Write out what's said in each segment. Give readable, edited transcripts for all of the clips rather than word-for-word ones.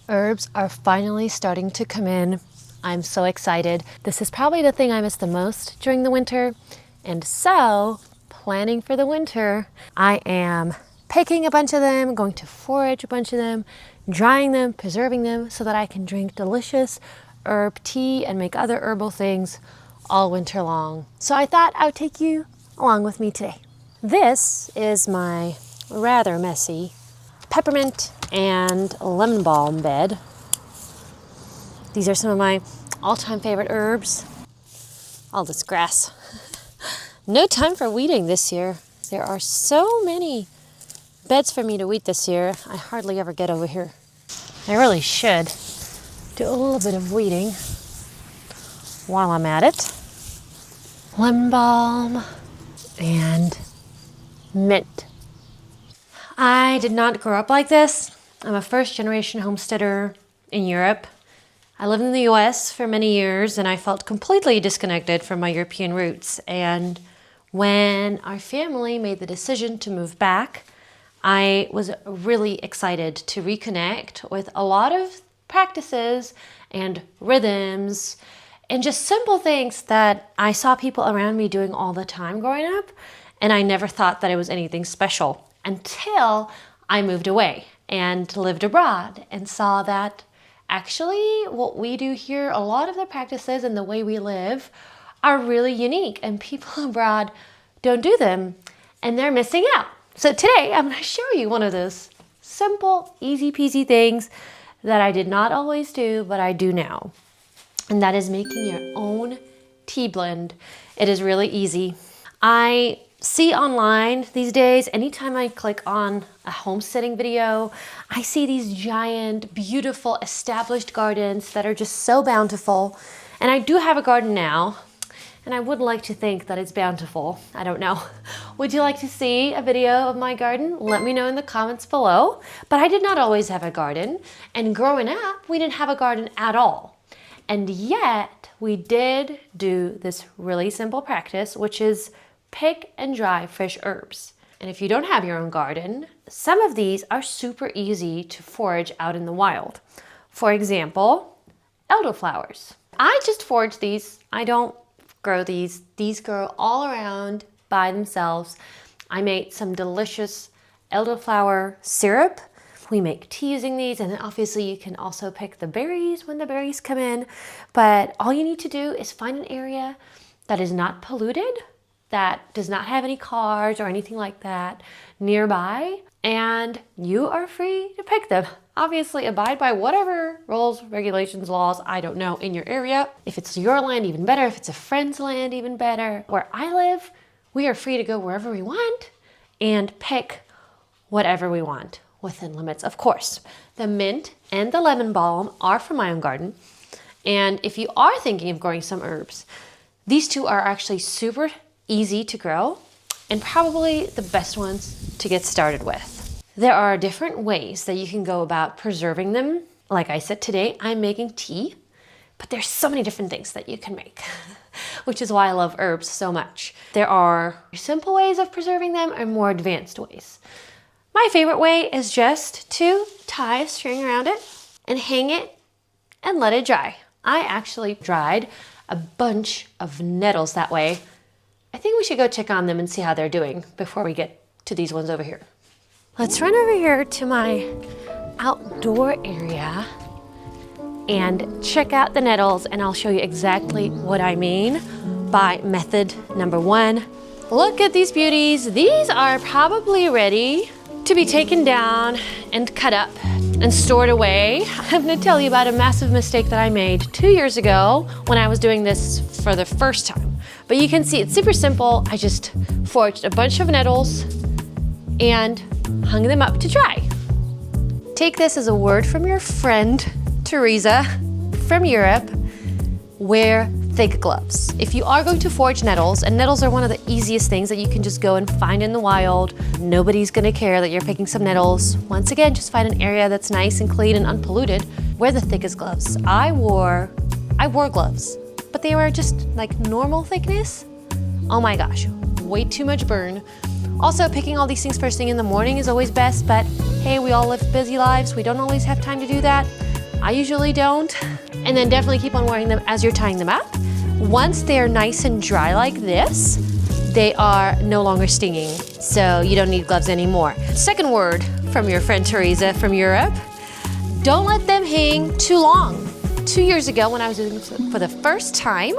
Herbs are finally starting to come in. I'm so excited. This is probably the thing I miss the most during the winter. And so, planning for the winter, I am picking a bunch of them, going to forage a bunch of them, drying them, preserving them so that I can drink delicious herb tea and make other herbal things all winter long. So I thought I would take you along with me today. This is my rather messy peppermint and lemon balm bed. These are some of my all-time favorite herbs. All this grass. No time for weeding this year. There are so many beds for me to weed this year. I hardly ever get over here. I really should do a little bit of weeding while I'm at it. Lemon balm and mint. I did not grow up like this. I'm a first-generation homesteader in Europe. I lived in the US for many years and I felt completely disconnected from my European roots. And when our family made the decision to move back, I was really excited to reconnect with a lot of practices and rhythms and just simple things that I saw people around me doing all the time growing up. And I never thought that it was anything special until I moved away and lived abroad and saw that actually what we do here, a lot of the practices and the way we live are really unique and people abroad don't do them and they're missing out. So today I'm going to show you one of those simple, easy peasy things that I did not always do, but I do now. And that is making your own tea blend. It is really easy. I see online these days, anytime I click on a homesteading video, I see these giant, beautiful, established gardens that are just so bountiful. And I do have a garden now, and I would like to think that it's bountiful. I don't know. Would you like to see a video of my garden? Let me know in the comments below. But I did not always have a garden, and growing up, we didn't have a garden at all. And yet, we did do this really simple practice, which is pick and dry fresh herbs. And if you don't have your own garden, some of these are super easy to forage out in the wild. For example, elderflowers. I just forage these. I don't grow these. These grow all around by themselves. I made some delicious elderflower syrup. We make tea using these, and then obviously you can also pick the berries when the berries come in. But all you need to do is find an area that is not polluted, that does not have any cars or anything like that nearby, and you are free to pick them. Obviously, abide by whatever rules, regulations, laws, I don't know, in your area. If it's your land, even better. If it's a friend's land, even better. Where I live, we are free to go wherever we want and pick whatever we want within limits, of course. The mint and the lemon balm are from my own garden. And if you are thinking of growing some herbs, these two are actually super easy to grow and probably the best ones to get started with. There are different ways that you can go about preserving them. Like I said, today I'm making tea, but there's so many different things that you can make, which is why I love herbs so much. There are simple ways of preserving them and more advanced ways. My favorite way is just to tie a string around it and hang it and let it dry. I actually dried a bunch of nettles that way. I think we should go check on them and see how they're doing before we get to these ones over here. Let's run over here to my outdoor area and check out the nettles, and I'll show you exactly what I mean by method number one. Look at these beauties. These are probably ready to be taken down and cut up and stored away. I'm gonna tell you about a massive mistake that I made 2 years ago when I was doing this for the first time. But you can see it's super simple. I just foraged a bunch of nettles and hung them up to dry. Take this as a word from your friend, Teresa, from Europe. Wear thick gloves. If you are going to forage nettles, and nettles are one of the easiest things that you can just go and find in the wild, nobody's gonna care that you're picking some nettles. Once again, just find an area that's nice and clean and unpolluted. Wear the thickest gloves. I wore gloves, but they were just like normal thickness. Oh my gosh, way too much burn. Also, picking all these things first thing in the morning is always best, but hey, we all live busy lives. We don't always have time to do that. I usually don't. And then definitely keep on wearing them as you're tying them up. Once they're nice and dry like this, they are no longer stinging, so you don't need gloves anymore. Second word from your friend Teresa from Europe, don't let them hang too long. 2 years ago when I was doing this for the first time,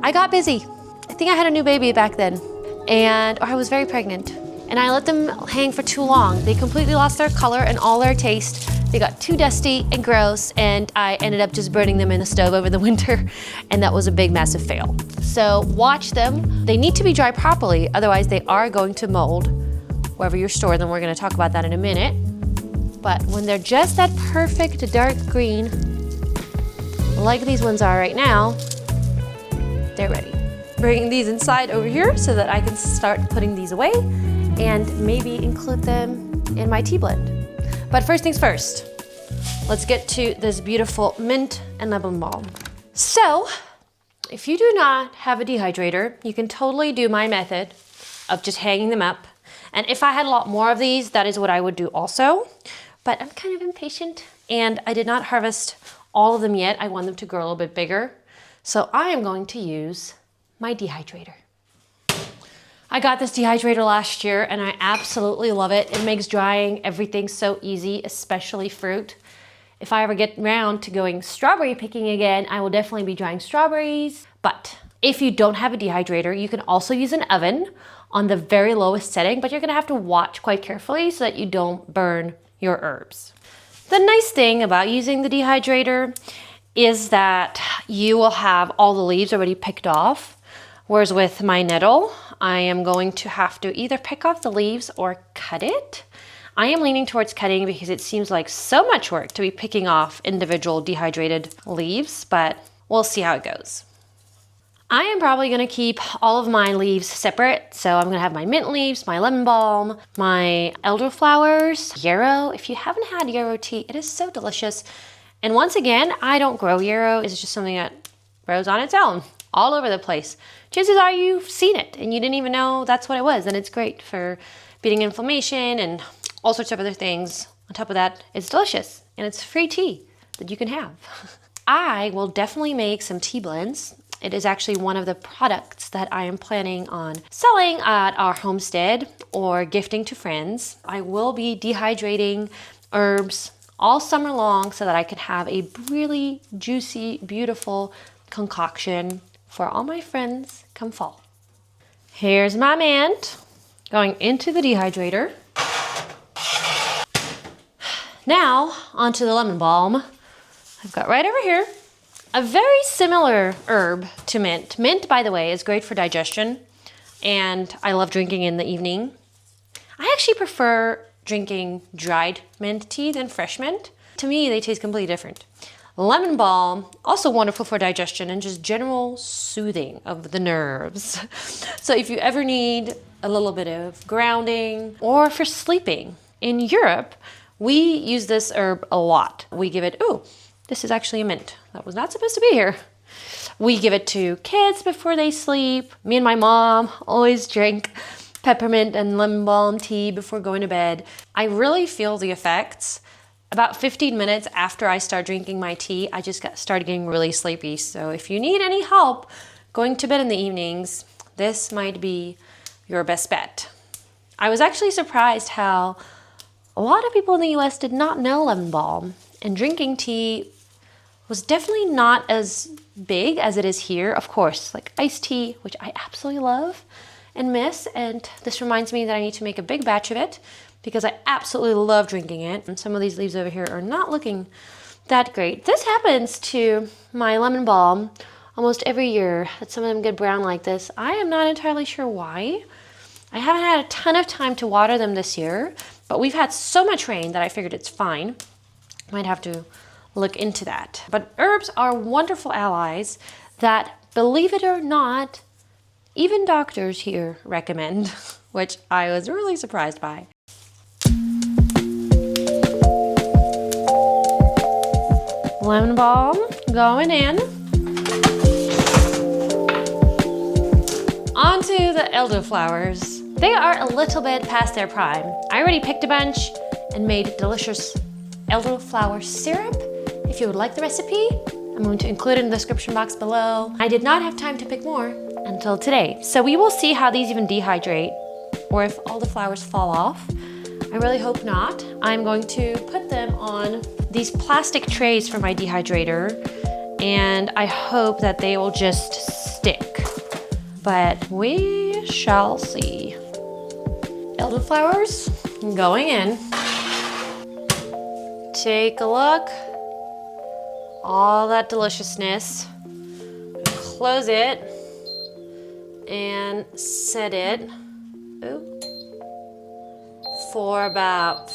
I got busy. I think I had a new baby back then, or I was very pregnant. And I let them hang for too long. They completely lost their color and all their taste. They got too dusty and gross, and I ended up just burning them in the stove over the winter, and that was a big, massive fail. So watch them. They need to be dry properly, otherwise they are going to mold wherever you store them. We're gonna talk about that in a minute. But when they're just that perfect dark green, like these ones are right now, they're ready. Bringing these inside over here so that I can start putting these away and maybe include them in my tea blend. But first things first, let's get to this beautiful mint and lemon balm. So, if you do not have a dehydrator, you can totally do my method of just hanging them up. And if I had a lot more of these, that is what I would do also. But I'm kind of impatient and I did not harvest all of them yet. I want them to grow a little bit bigger. So I am going to use my dehydrator. I got this dehydrator last year and I absolutely love it. It makes drying everything so easy, especially fruit. If I ever get around to going strawberry picking again, I will definitely be drying strawberries. But if you don't have a dehydrator, you can also use an oven on the very lowest setting, but you're gonna have to watch quite carefully so that you don't burn your herbs. The nice thing about using the dehydrator is that you will have all the leaves already picked off. Whereas with my nettle, I am going to have to either pick off the leaves or cut it. I am leaning towards cutting because it seems like so much work to be picking off individual dehydrated leaves, but we'll see how it goes. I am probably gonna keep all of my leaves separate. So I'm gonna have my mint leaves, my lemon balm, my elderflowers, yarrow. If you haven't had yarrow tea, it is so delicious. And once again, I don't grow yarrow. It's just something that grows on its own all over the place. Chances are you've seen it and you didn't even know that's what it was. And it's great for beating inflammation and all sorts of other things. On top of that, it's delicious and it's free tea that you can have. I will definitely make some tea blends. It is actually one of the products that I am planning on selling at our homestead or gifting to friends. I will be dehydrating herbs all summer long so that I can have a really juicy, beautiful concoction for all my friends come fall. Here's my mint going into the dehydrator. Now onto the lemon balm. I've got right over here a very similar herb to mint. Mint, by the way, is great for digestion and I love drinking in the evening. I actually prefer drinking dried mint tea than fresh mint. To me, they taste completely different. Lemon balm, also wonderful for digestion and just general soothing of the nerves. So if you ever need a little bit of grounding or for sleeping, in Europe, we use this herb a lot. We give it, ooh, this is actually a mint. That was not supposed to be here. We give it to kids before they sleep. Me and my mom always drink peppermint and lemon balm tea before going to bed. I really feel the effects. About 15 minutes after I start drinking my tea, I just started getting really sleepy. So if you need any help going to bed in the evenings, this might be your best bet. I was actually surprised how a lot of people in the US did not know lemon balm, and drinking tea was definitely not as big as it is here. Of course, like iced tea, which I absolutely love and miss, and this reminds me that I need to make a big batch of it because I absolutely love drinking it. And some of these leaves over here are not looking that great. This happens to my lemon balm almost every year, that some of them get brown like this. I am not entirely sure why. I haven't had a ton of time to water them this year, but we've had so much rain that I figured it's fine. Might have to look into that. But herbs are wonderful allies that, believe it or not, even doctors here recommend, which I was really surprised by. Lemon balm going in. Onto the elderflowers. They are a little bit past their prime. I already picked a bunch and made delicious elderflower syrup. If you would like the recipe, I'm going to include it in the description box below. I did not have time to pick more until today. So we will see how these even dehydrate or if all the flowers fall off. I really hope not. I'm going to put them on these plastic trays for my dehydrator, and I hope that they will just stick. But we shall see. Elderflowers going in. Take a look. All that deliciousness. Close it and set it for about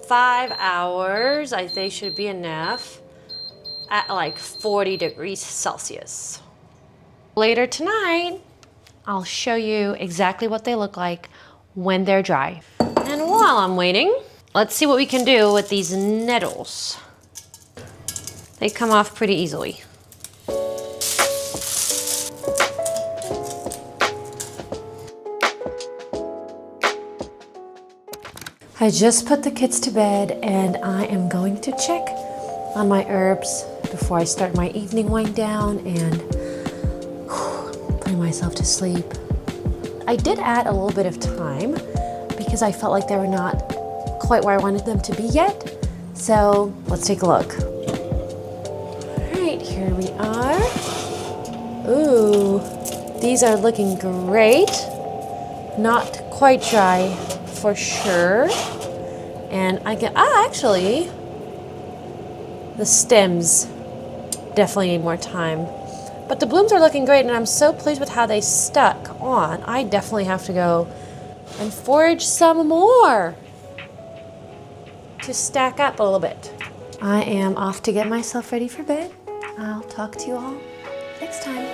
5 hours. They should be enough at like 40 degrees Celsius. Later tonight, I'll show you exactly what they look like when they're dry. And while I'm waiting, let's see what we can do with these nettles. They come off pretty easily. I just put the kids to bed and I am going to check on my herbs before I start my evening wind down and putting myself to sleep. I did add a little bit of thyme because I felt like they were not quite where I wanted them to be yet. So let's take a look. All right, here we are. Ooh, these are looking great. Not quite dry for sure. And I can, actually, the stems definitely need more time. But the blooms are looking great, and I'm so pleased with how they stuck on. I definitely have to go and forage some more to stack up a little bit. I am off to get myself ready for bed. I'll talk to you all next time.